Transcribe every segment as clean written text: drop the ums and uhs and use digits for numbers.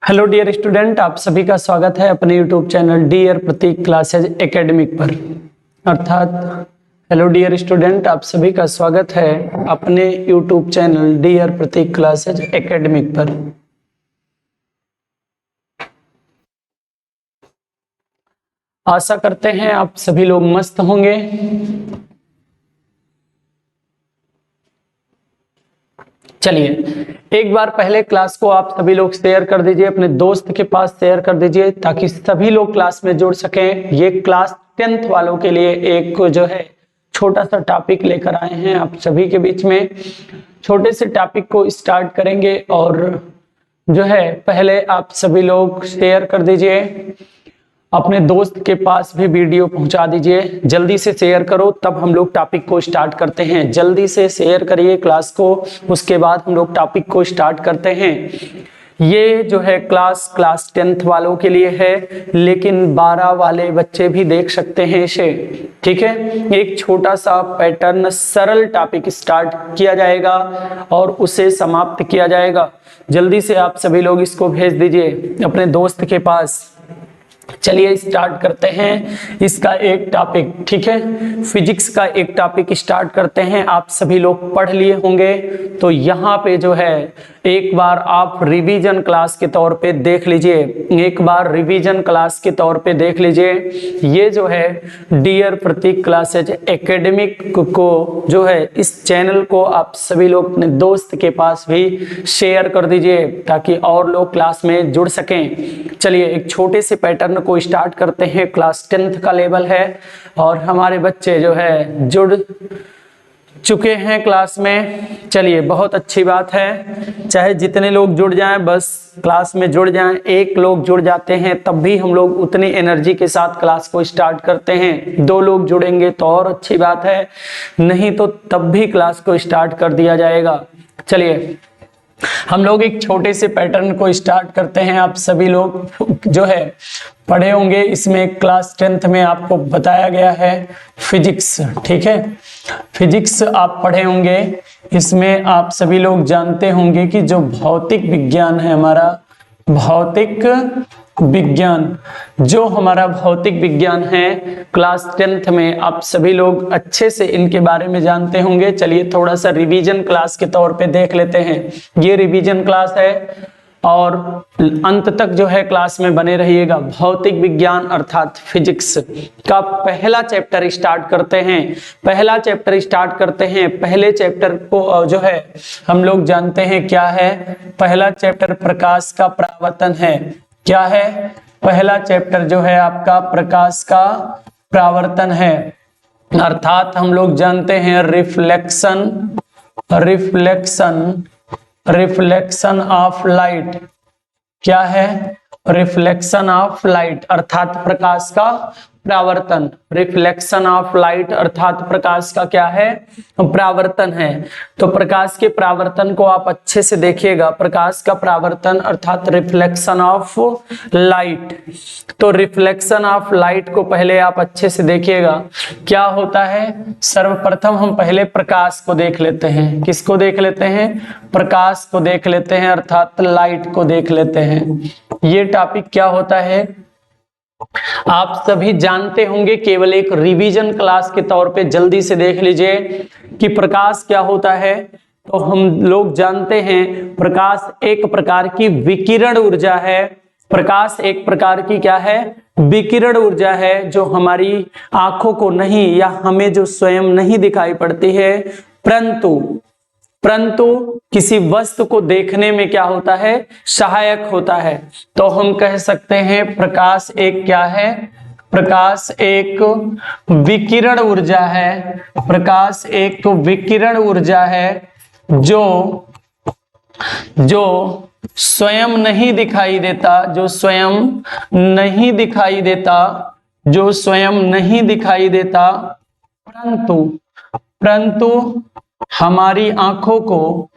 Hello dear student, आप सभी का स्वागत है अपने यूट्यूब चैनल डियर प्रतीक क्लासेज एकेडमिक पर। अर्थात हेलो डियर स्टूडेंट, आप सभी का स्वागत है अपने यूट्यूब चैनल डियर प्रतीक क्लासेज एकेडमिक पर। आशा करते हैं आप सभी लोग मस्त होंगे। चलिए, एक बार पहले क्लास को आप सभी लोग शेयर कर दीजिए, अपने दोस्त के पास शेयर कर दीजिए ताकि सभी लोग क्लास में जुड़ सकें। ये क्लास 10th वालों के लिए एक जो है छोटा सा टॉपिक लेकर आए हैं आप सभी के बीच में। छोटे से टॉपिक को स्टार्ट करेंगे और जो है पहले आप सभी लोग शेयर कर दीजिए, अपने दोस्त के पास भी वीडियो पहुंचा दीजिए। जल्दी से शेयर करो, तब हम लोग टॉपिक को स्टार्ट करते हैं। जल्दी से शेयर करिए क्लास को, उसके बाद हम लोग टॉपिक को स्टार्ट करते हैं। ये जो है क्लास 10th वालों के लिए है, लेकिन 12 वाले बच्चे भी देख सकते हैं इसे। ठीक है, एक छोटा सा पैटर्न सरल टॉपिक स्टार्ट किया जाएगा और उसे समाप्त किया जाएगा। जल्दी से आप सभी लोग इसको भेज दीजिए अपने दोस्त के पास। चलिए स्टार्ट करते हैं इसका एक टॉपिक। ठीक है, फिजिक्स का एक टॉपिक स्टार्ट करते हैं। आप सभी लोग पढ़ लिए होंगे, तो यहाँ पे जो है एक बार आप रिवीजन क्लास के तौर पे देख लीजिए। एक बार रिवीजन क्लास के तौर पे देख लीजिए। ये जो है डियर प्रतीक क्लासेज एकेडमिक को जो है इस चैनल को आप सभी लोग अपने दोस्त के पास भी शेयर कर दीजिए ताकि और लोग क्लास में जुड़ सकें। चलिए एक छोटे से पैटर्न को स्टार्ट करते हैं। क्लास 10th का लेवल है और हमारे बच्चे जो है जुड़ चुके हैं क्लास में। चलिए बहुत अच्छी बात है, चाहे जितने लोग जुड़ जाएं, बस क्लास में जुड़ जाएं। एक लोग जुड़ जाते हैं तब भी हम लोग उतनी एनर्जी के साथ क्लास को स्टार्ट करते हैं। 2 लोग जुड़ेंगे तो और अच्छी बात है, नहीं तो तब भी क्लास को स्टार्ट कर दिया जाएगा। चलिए हम लोग एक छोटे से पैटर्न को स्टार्ट करते हैं। आप सभी लोग जो है पढ़े होंगे, इसमें क्लास 10th में आपको बताया गया है फिजिक्स। ठीक है, फिजिक्स आप पढ़े होंगे। इसमें आप सभी लोग जानते होंगे कि जो भौतिक विज्ञान है हमारा, भौतिक विज्ञान, जो हमारा भौतिक विज्ञान है क्लास 10th में आप सभी लोग अच्छे से इनके बारे में जानते होंगे। चलिए थोड़ा सा रिवीजन क्लास के तौर पे देख लेते हैं। ये रिवीजन क्लास है और अंत तक जो है क्लास में बने रहिएगा। भौतिक विज्ञान अर्थात फिजिक्स का पहला चैप्टर स्टार्ट करते हैं। पहला चैप्टर स्टार्ट करते हैं। पहले चैप्टर को जो है हम लोग जानते हैं क्या है। पहला चैप्टर प्रकाश का परावर्तन है। क्या है? पहला चैप्टर जो है आपका प्रकाश का परावर्तन है, अर्थात हम लोग जानते हैं रिफ्लेक्शन ऑफ लाइट। क्या है? रिफ्लेक्शन ऑफ लाइट अर्थात प्रकाश का परावर्तन। रिफ्लेक्शन ऑफ लाइट अर्थात प्रकाश का क्या है? परावर्तन है। तो प्रकाश के परावर्तन को आप अच्छे से देखिएगा। प्रकाश का परावर्तन अर्थात रिफ्लेक्शन ऑफ लाइट। तो रिफ्लेक्शन ऑफ लाइट को पहले आप अच्छे से देखिएगा क्या होता है। सर्वप्रथम हम पहले प्रकाश को देख लेते हैं। किसको देख लेते हैं? प्रकाश को देख लेते हैं अर्थात लाइट को देख लेते हैं। ये टॉपिक क्या होता है आप सभी जानते होंगे, केवल एक रिवीजन क्लास के तौर पे जल्दी से देख लीजिए कि प्रकाश क्या होता है। तो हम लोग जानते हैं प्रकाश एक प्रकार की विकिरण ऊर्जा है। प्रकाश एक प्रकार की क्या है? विकिरण ऊर्जा है, जो हमारी आंखों को नहीं या हमें जो स्वयं नहीं दिखाई पड़ती है, परंतु किसी वस्तु को देखने में क्या होता है? सहायक होता है। तो हम कह सकते हैं प्रकाश एक क्या है? प्रकाश एक विकिरण ऊर्जा है। प्रकाश एक विकिरण ऊर्जा है जो स्वयं नहीं दिखाई देता, जो स्वयं नहीं दिखाई देता, जो स्वयं नहीं दिखाई देता, परंतु हमारी आंखों को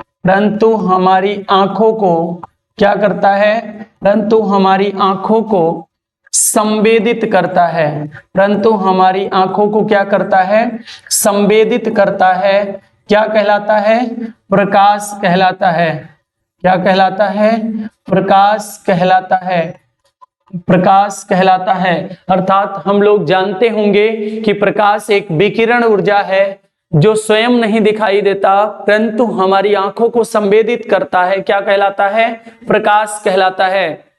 क्या करता है? परंतु हमारी आंखों को संवेदित करता है। परंतु हमारी आंखों को क्या करता है? संवेदित करता है। क्या कहलाता है? प्रकाश कहलाता है। क्या कहलाता है? प्रकाश कहलाता है, प्रकाश कहलाता है। अर्थात हम लोग जानते होंगे कि प्रकाश एक विकिरण ऊर्जा है जो स्वयं नहीं दिखाई देता परंतु हमारी आंखों को संवेदित करता है। क्या कहलाता है? प्रकाश कहलाता है।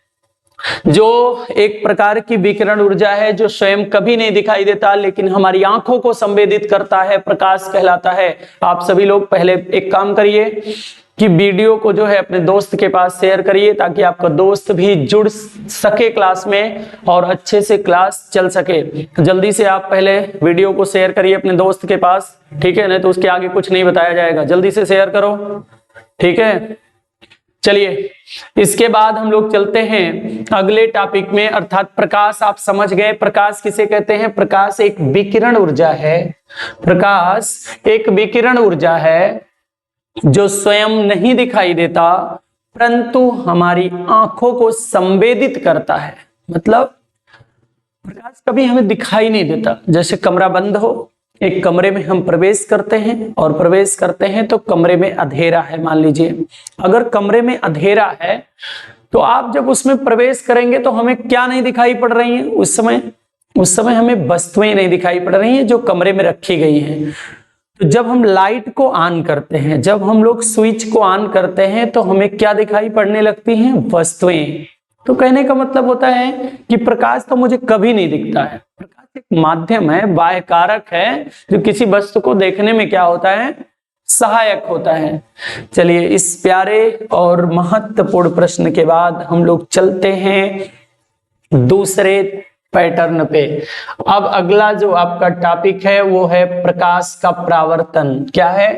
जो एक प्रकार की विकिरण ऊर्जा है जो स्वयं कभी नहीं दिखाई देता लेकिन हमारी आंखों को संवेदित करता है, प्रकाश कहलाता है। आप सभी लोग पहले एक काम करिए कि वीडियो को जो है अपने दोस्त के पास शेयर करिए ताकि आपका दोस्त भी जुड़ सके क्लास में और अच्छे से क्लास चल सके। जल्दी से आप पहले वीडियो को शेयर करिए अपने दोस्त के पास, ठीक है? नहीं तो उसके आगे कुछ नहीं बताया जाएगा। जल्दी से शेयर करो, ठीक है? चलिए इसके बाद हम लोग चलते हैं अगले टॉपिक में, अर्थात प्रकाश। आप समझ गए प्रकाश किसे कहते हैं? प्रकाश एक विकिरण ऊर्जा है। प्रकाश एक विकिरण ऊर्जा है जो स्वयं नहीं दिखाई देता परंतु हमारी आंखों को संवेदित करता है। मतलब प्रकाश कभी हमें दिखाई नहीं देता। जैसे कमरा बंद हो, एक कमरे में हम प्रवेश करते हैं और प्रवेश करते हैं तो कमरे में अंधेरा है। मान लीजिए अगर कमरे में अंधेरा है तो आप जब उसमें प्रवेश करेंगे तो हमें क्या नहीं दिखाई पड़ रही है? उस समय हमें वस्तुएं नहीं दिखाई पड़ रही हैं जो कमरे में रखी गई हैं। तो जब हम लाइट को ऑन करते हैं, जब हम लोग स्विच को ऑन करते हैं तो हमें क्या दिखाई पड़ने लगती हैं? वस्तुएं। तो कहने का मतलब होता है कि प्रकाश तो मुझे कभी नहीं दिखता है। प्रकाश एक माध्यम है, बाह्य कारक है जो किसी वस्तु को देखने में क्या होता है? सहायक होता है। चलिए इस प्यारे और महत्वपूर्ण प्रश्न के बाद हम लोग चलते हैं दूसरे पैटर्न पे। अब अगला जो आपका टॉपिक है वो है प्रकाश का परावर्तन। क्या है?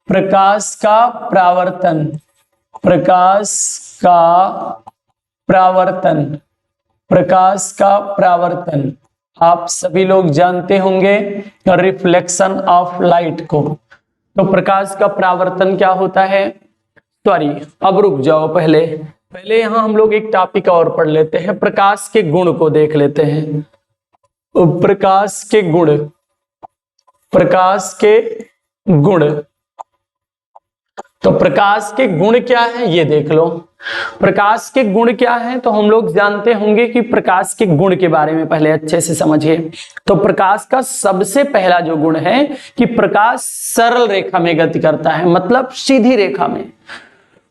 प्रकाश का परावर्तन। प्रकाश का परावर्तन। प्रकाश का परावर्तन आप सभी लोग जानते होंगे रिफ्लेक्शन ऑफ लाइट को। तो प्रकाश का परावर्तन क्या होता है? सॉरी, अब रुक जाओ, पहले यहां हम लोग एक टॉपिक और पढ़ लेते हैं। प्रकाश के गुण को देख लेते हैं। प्रकाश के गुण, प्रकाश के गुण। तो प्रकाश के गुण क्या है ये देख लो। प्रकाश के गुण क्या है तो हम लोग जानते होंगे कि प्रकाश के गुण के बारे में पहले अच्छे से समझिए। तो प्रकाश का सबसे पहला जो गुण है कि प्रकाश सरल रेखा में गति करता है, मतलब सीधी रेखा में।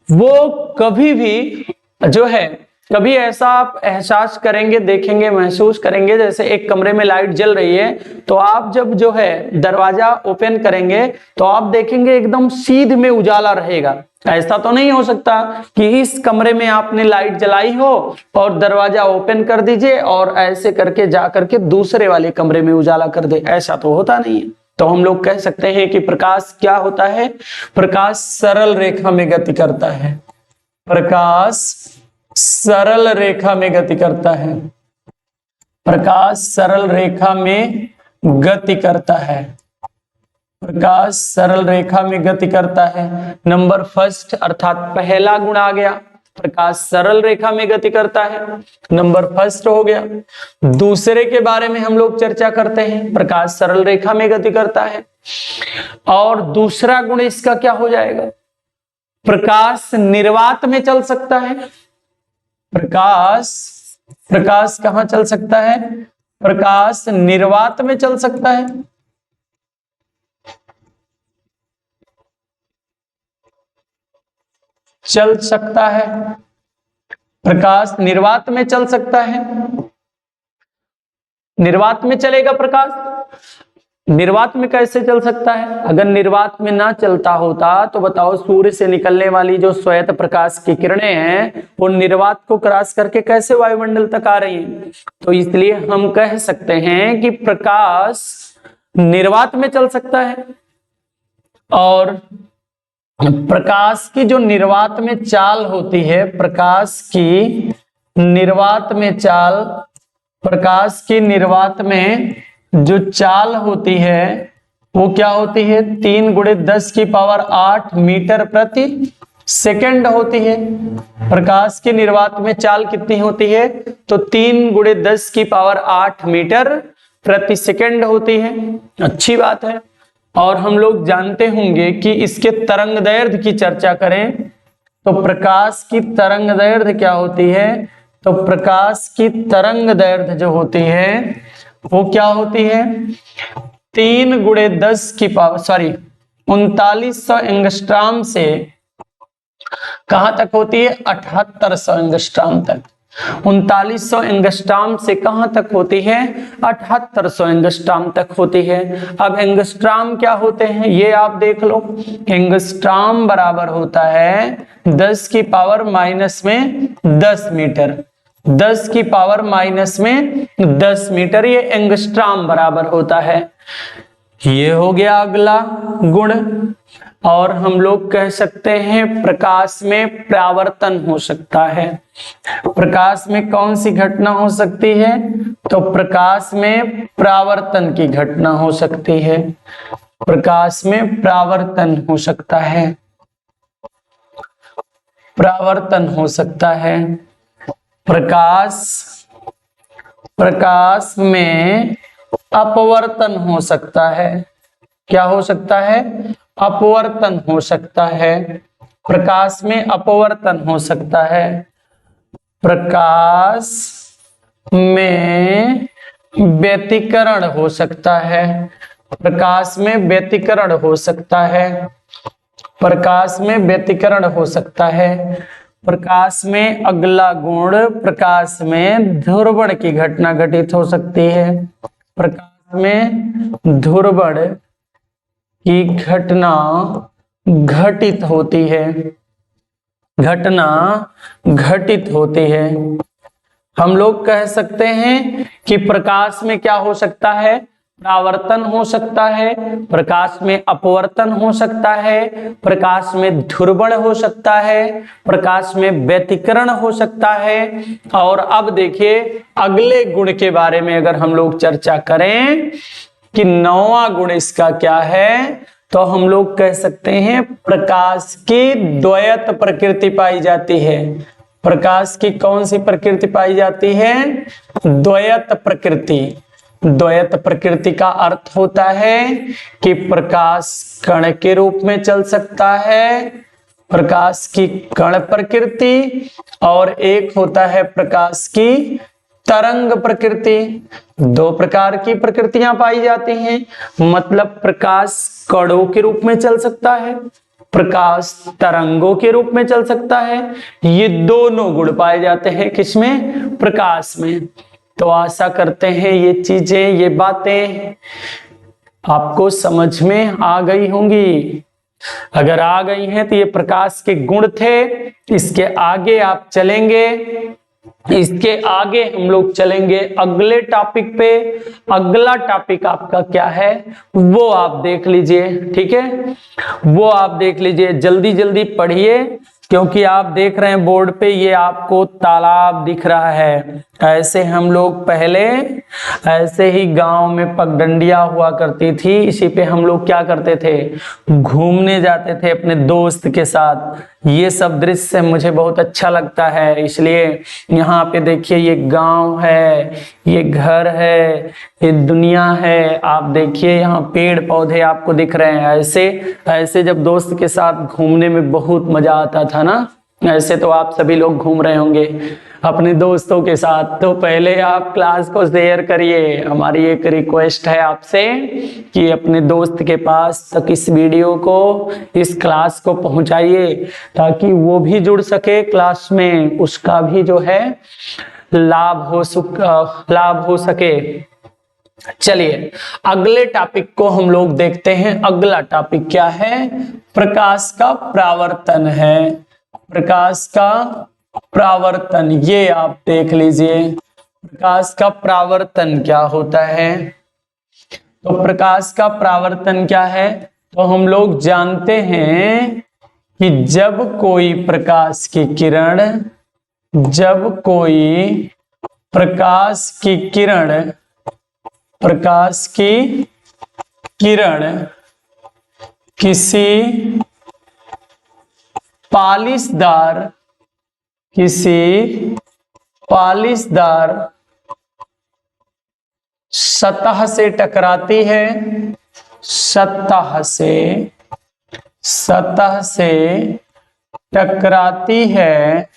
वो कभी भी जो है, कभी ऐसा आप एहसास करेंगे, देखेंगे, महसूस करेंगे जैसे एक कमरे में लाइट जल रही है तो आप जब जो है दरवाजा ओपन करेंगे तो आप देखेंगे एकदम सीध में उजाला रहेगा। ऐसा तो नहीं हो सकता कि इस कमरे में आपने लाइट जलाई हो और दरवाजा ओपन कर दीजिए और ऐसे करके जा करके दूसरे वाले कमरे में उजाला कर दे। ऐसा तो होता नहीं है। तो हम लोग कह सकते हैं कि प्रकाश क्या होता है? प्रकाश सरल रेखा में गति करता है। प्रकाश सरल रेखा में गति करता है। प्रकाश सरल रेखा में गति करता है। प्रकाश सरल रेखा में गति करता है। नंबर फर्स्ट अर्थात पहला गुण आ गया, प्रकाश सरल रेखा में गति करता है, नंबर फर्स्ट हो गया। दूसरे के बारे में हम लोग चर्चा करते हैं, प्रकाश सरल रेखा में गति करता है। और दूसरा गुण इसका क्या हो जाएगा? प्रकाश निर्वात में चल सकता है। प्रकाश कहां चल सकता है? प्रकाश निर्वात में चल सकता है। चल सकता है, प्रकाश निर्वात में चल सकता है। निर्वात में चलेगा प्रकाश? निर्वात में कैसे चल सकता है? अगर निर्वात में ना चलता होता तो बताओ सूर्य से निकलने वाली जो श्वेत प्रकाश की किरणें हैं वो निर्वात को क्रॉस करके कैसे वायुमंडल तक आ रही हैं? तो इसलिए हम कह सकते हैं कि प्रकाश निर्वात में चल सकता है। और प्रकाश की जो निर्वात में चाल होती है, प्रकाश की निर्वात में चाल, प्रकाश की निर्वात में जो चाल होती है वो क्या होती है? 3 × 10⁸ मीटर प्रति सेकंड होती है। प्रकाश की निर्वात में चाल कितनी होती है? तो 3 × 10⁸ मीटर प्रति सेकंड होती है। अच्छी बात है। और हम लोग जानते होंगे कि इसके तरंग दैर्ध्य की चर्चा करें तो प्रकाश की तरंग दैर्ध्य क्या होती है? तो प्रकाश की तरंग दैर्ध्य जो होती है वो क्या होती है? 3 गुणे 10 की पावर 3900 एंगस्ट्रॉम से कहां तक होती है? 7800 एंगस्ट्रॉम तक। 3900 एंगस्ट्रॉम से कहां तक होती है? 7800 एंगस्ट्रॉम तक होती है। अब एंगस्ट्रॉम क्या होते हैं ये आप देख लो। एंगस्ट्रॉम बराबर होता है 10 की पावर माइनस में 10 मीटर। 10 की पावर माइनस में 10 मीटर ये एंगस्ट्रॉम बराबर होता है। ये हो गया अगला गुण। और हम लोग कह सकते हैं प्रकाश में परावर्तन हो सकता है। प्रकाश में कौन सी घटना हो सकती है? तो प्रकाश में परावर्तन की घटना हो सकती है। प्रकाश में परावर्तन हो सकता है। परावर्तन हो सकता है। प्रकाश में अपवर्तन हो सकता है। क्या हो सकता है? अपवर्तन हो सकता है। प्रकाश में अपवर्तन हो सकता है। प्रकाश में व्यतिकरण हो सकता है। प्रकाश में व्यतिकरण हो सकता है। प्रकाश में व्यतिकरण हो सकता है। प्रकाश में अगला गुण, प्रकाश में ध्रुवण की घटना घटित हो सकती है। प्रकाश में ध्रुवण की घटना घटित होती है। घटना घटित होती है। हम लोग कह सकते हैं कि प्रकाश में क्या हो सकता है? परावर्तन हो सकता है। प्रकाश में अपवर्तन हो सकता है। प्रकाश में ध्रुवण हो सकता है। प्रकाश में व्यतिकरण हो सकता है। और अब देखिए अगले गुण के बारे में अगर हम लोग चर्चा करें कि 9वां गुण इसका क्या है, तो हम लोग कह सकते हैं प्रकाश की द्वैत प्रकृति पाई जाती है। प्रकाश की कौन सी प्रकृति पाई जाती है? द्वैत प्रकृति। द्वैत प्रकृति का अर्थ होता है कि प्रकाश कण के रूप में चल सकता है, प्रकाश की कण प्रकृति, और एक होता है प्रकाश की तरंग प्रकृति। 2 प्रकार की प्रकृतियां पाई जाती हैं। मतलब प्रकाश कणों के रूप में चल सकता है, प्रकाश तरंगों के रूप में चल सकता है। ये दोनों गुण पाए जाते हैं किसमें? प्रकाश में। तो आशा करते हैं ये चीजें, ये बातें आपको समझ में आ गई होंगी। अगर आ गई हैं तो ये प्रकाश के गुण थे। इसके आगे आप चलेंगे, इसके आगे हम लोग चलेंगे अगले टॉपिक पे। अगला टॉपिक आपका क्या है वो आप देख लीजिए, ठीक है? वो आप देख लीजिए, जल्दी जल्दी पढ़िए, क्योंकि आप देख रहे हैं बोर्ड पे ये आपको तालाब दिख रहा है। ऐसे हम लोग पहले ऐसे ही गांव में पगडंडिया हुआ करती थी, इसी पे हम लोग क्या करते थे? घूमने जाते थे अपने दोस्त के साथ। ये सब दृश्य मुझे बहुत अच्छा लगता है, इसलिए यहाँ पे देखिए ये गांव है, ये घर है, ये दुनिया है। आप देखिए यहाँ पेड़ पौधे आपको दिख रहे हैं। ऐसे ऐसे जब दोस्त के साथ घूमने में बहुत मजा आता था ना। ऐसे तो आप सभी लोग घूम रहे होंगे अपने दोस्तों के साथ। तो पहले आप क्लास को शेयर करिए। हमारी एक रिक्वेस्ट है आपसे कि अपने दोस्त के पास तक इस वीडियो को, इस क्लास को पहुंचाइए, ताकि वो भी जुड़ सके क्लास में, उसका भी जो है लाभ हो सके। चलिए अगले टॉपिक को हम लोग देखते हैं। अगला टॉपिक क्या है? प्रकाश का परावर्तन है। प्रकाश का परावर्तन, ये आप देख लीजिए। प्रकाश का परावर्तन क्या होता है? तो प्रकाश का परावर्तन क्या है? तो हम लोग जानते हैं कि जब कोई प्रकाश की किरण किसी पालिशदार सतह से टकराती है, सतह से टकराती है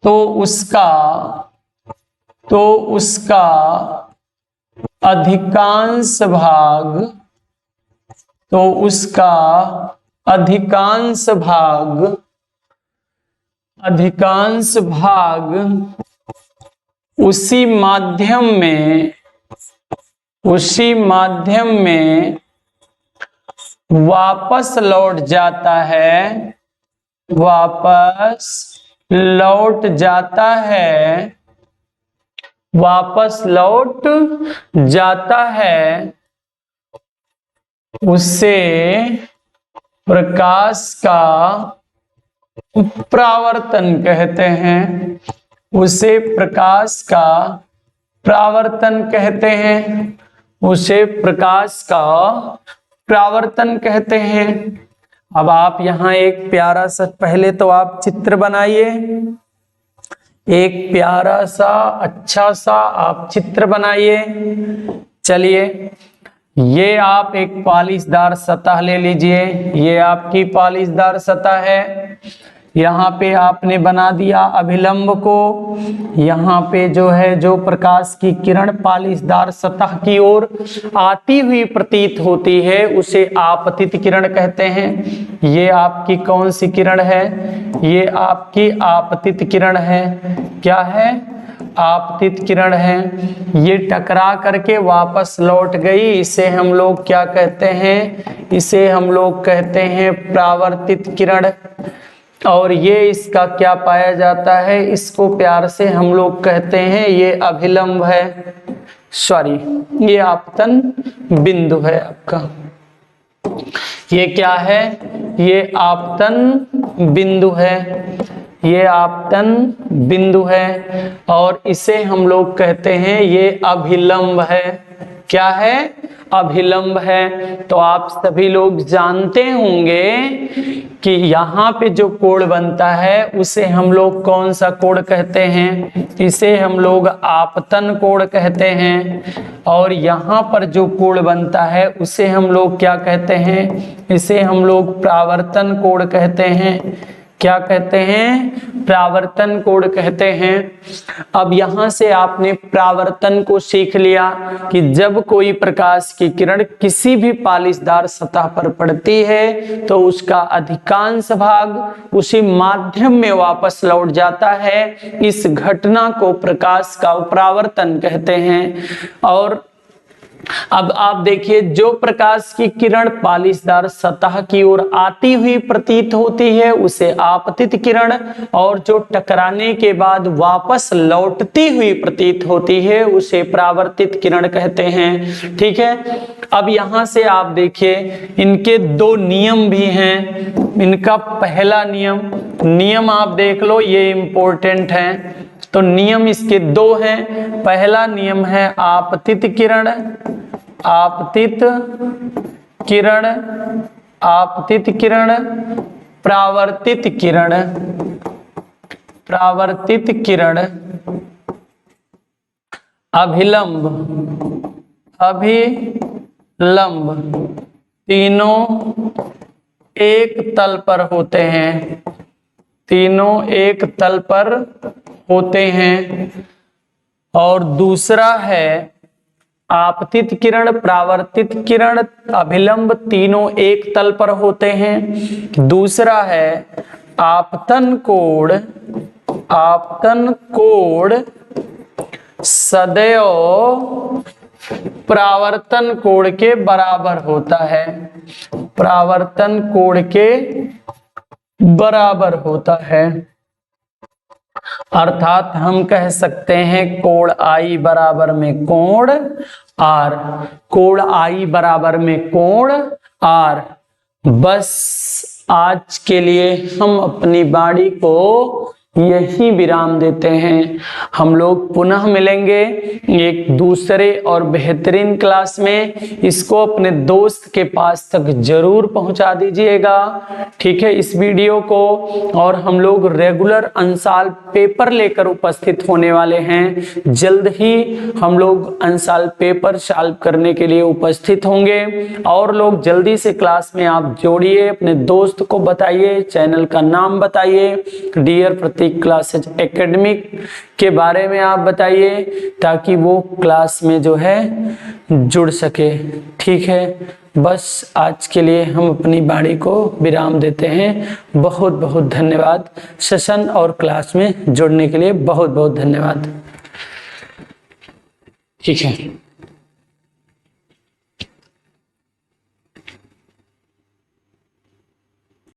तो उसका अधिकांश भाग उसी माध्यम में वापस लौट जाता है उसे प्रकाश का परावर्तन कहते हैं। उसे प्रकाश का परावर्तन कहते हैं। अब आप यहाँ एक प्यारा सा, पहले तो आप चित्र बनाइए, एक प्यारा सा अच्छा सा आप चित्र बनाइए। चलिए, ये आप एक पॉलिशदार सतह ले लीजिए, ये आपकी पॉलिशदार सतह है। यहाँ पे आपने बना दिया अभिलंब को। यहाँ पे जो है, जो प्रकाश की किरण पॉलिशदार सतह की ओर आती हुई प्रतीत होती है, उसे आपतित किरण कहते हैं। ये आपकी कौन सी किरण है? ये आपकी आपतित किरण है। क्या है? आपतित किरण है। ये टकरा करके वापस लौट गई, इसे हम लोग क्या कहते हैं? इसे हम लोग कहते हैं परावर्तित किरण। और ये इसका क्या पाया जाता है? इसको प्यार से हम लोग कहते हैं ये अभिलंब है, सॉरी ये आपतन बिंदु है आपका। ये क्या है? ये आपतन बिंदु है, ये आपतन बिंदु है। और इसे हम लोग कहते हैं ये अभिलंब है। क्या है? अभिलंब है। तो आप सभी लोग जानते होंगे कि यहाँ पे जो कोण बनता है उसे हम लोग कौन सा कोण कहते हैं? इसे हम लोग आपतन कोण कहते हैं। और यहाँ पर जो कोण बनता है उसे हम लोग क्या कहते हैं? इसे हम लोग परावर्तन कोण कहते हैं। क्या कहते हैं? परावर्तन कोण कहते हैं। अब यहां से आपने परावर्तन को सीख लिया कि जब कोई प्रकाश की किरण किसी भी पॉलिशदार सतह पर पड़ती है तो उसका अधिकांश भाग उसी माध्यम में वापस लौट जाता है। इस घटना को प्रकाश का परावर्तन कहते हैं। और अब आप देखिए, जो प्रकाश की किरण पॉलिशदार सतह की ओर आती हुई प्रतीत होती है उसे आपतित किरण, और जो टकराने के बाद वापस लौटती हुई प्रतीत होती है उसे परावर्तित किरण कहते हैं। ठीक है। अब यहां से आप देखिए, इनके दो नियम भी हैं। इनका पहला नियम आप देख लो, ये इंपॉर्टेंट है। तो नियम इसके दो हैं। पहला नियम है आपतित किरण, आपतित किरण, आपतित किरण, परावर्तित किरण, परावर्तित किरण, अभिलंब, अभिलंब, तीनों एक तल पर होते हैं। तीनों एक तल पर होते हैं। और दूसरा है आपतित किरण, परावर्तित किरण, अभिलंब, तीनों एक तल पर होते हैं। दूसरा है आपतन कोण, आपतन कोण सदैव परावर्तन कोण के बराबर होता है। परावर्तन कोण के बराबर होता है। अर्थात हम कह सकते हैं कोण आई बराबर में कोण आर, कोण आई बराबर में कोण आर। बस आज के लिए हम अपनी वाणी को यही विराम देते हैं। हम लोग पुनः मिलेंगे एक दूसरे और बेहतरीन क्लास में। इसको अपने दोस्त के पास तक जरूर पहुंचा दीजिएगा, ठीक है, इस वीडियो को। और हम लोग रेगुलर अंशाल पेपर लेकर उपस्थित होने वाले हैं। जल्द ही हम लोग अंशाल पेपर सॉल्व करने के लिए उपस्थित होंगे। और लोग जल्दी से क्लास में आप जोड़िए, अपने दोस्त को बताइए, चैनल का नाम बताइए, डियर प्रतीक क्लासेज एकेडमिक के बारे में आप बताइए, ताकि वो क्लास में जो है जुड़ सके, ठीक है। बस आज के लिए हम अपनी वाणी को विराम देते हैं। बहुत बहुत धन्यवाद। सेशन और क्लास में जुड़ने के लिए बहुत बहुत धन्यवाद, ठीक है।